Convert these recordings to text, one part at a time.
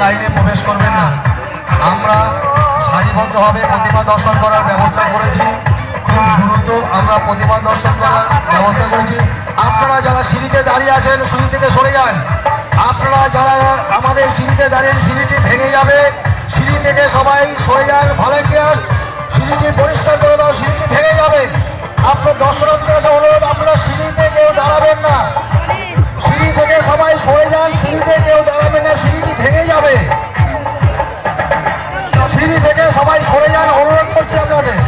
লাইনে প্রবেশ করবেন না। আমরা সারিবদ্ধভাবে প্রতিমা দর্শন করার ব্যবস্থা করেছি। খুব দ্রুত আমরা প্রতিমা দর্শন করার ব্যবস্থা করেছি। আপনারা যারা সিঁড়িতে দাঁড়িয়ে আছেন সিঁড়ি থেকে সরে যান। আপনারা যারা আমাদের সিঁড়িতে দাঁড়িয়ে সিঁড়িটি ভেঙে যাবে, সিঁড়ি থেকে সবাই সরে যান। ভলেন্টিয়ার্স সিঁড়িটি পরিষ্কার করে দাও, সিঁড়িটি ভেঙে যাবে। আপনার দর্শনার্থীর কাছে অনুরোধ, আপনারা সিঁড়িতে কেউ দাঁড়াবেন না। সিঁড়ি থেকে সবাই সরে যান, সিঁড়িতে কেউ দাঁড়াবেন না, সিঁড়িটি ভেঙে যাবে। সিঁড়ি থেকে সবাই সরে যান, অনুরোধ করছি আপনাদের।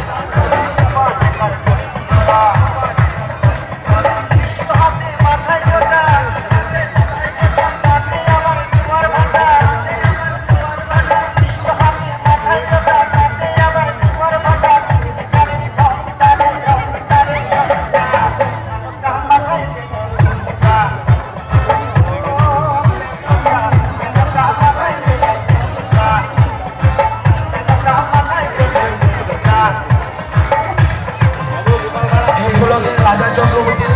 রাজা চক্রবর্তী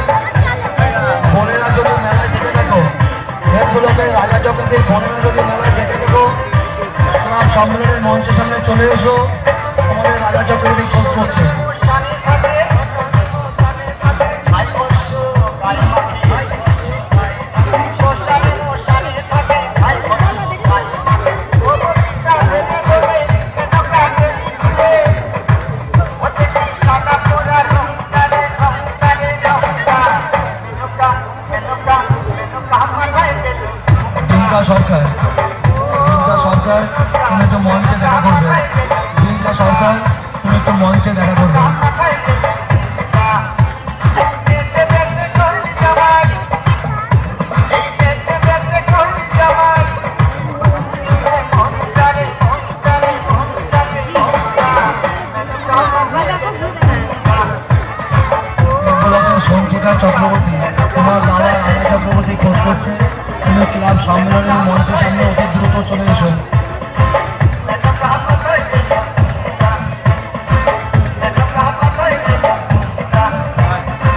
বোনেরা যদি মেলায় যেতে থাকো, এগুলোকে রাজা চক্রবর্তীর বোনেরা যদি মেলায় যেতে থাকো, তোমার সম্মেলনের মঞ্চের সামনে চলে এসো। আমাদের রাজা চক্রবর্তী খোঁজ করছে। সরকার তুমি একটু মঞ্চে দেখা করবে। সরকার তুমি একটু মঞ্চে দেখা করবে। সঞ্চিতা চক্রবর্তী, তোমার বাবা রাজা চক্রবর্তী খোঁজ করছে। তুমি ক্লাব সম্মেলনের মঞ্চের সামনে অতি দ্রুত চলে এসো।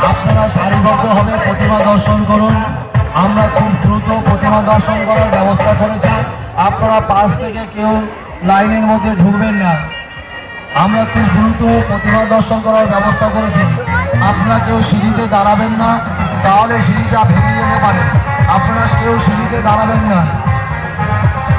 আপনারা সারিবদ্ধভাবে প্রতিমা দর্শন করুন। আমরা খুব দ্রুত প্রতিমা দর্শন করার ব্যবস্থা করেছি। আপনারা পাশ থেকে কেউ লাইনের মধ্যে ঢুকবেন না। আমরা খুব দ্রুত প্রতিমা দর্শন করার ব্যবস্থা করেছি। আপনারা কেউ সিঁড়িতে দাঁড়াবেন না, তাহলে সিঁড়িটা ভেঙে যেতে পারে। আপনারা কেউ সিঁড়িতে দাঁড়াবেন না।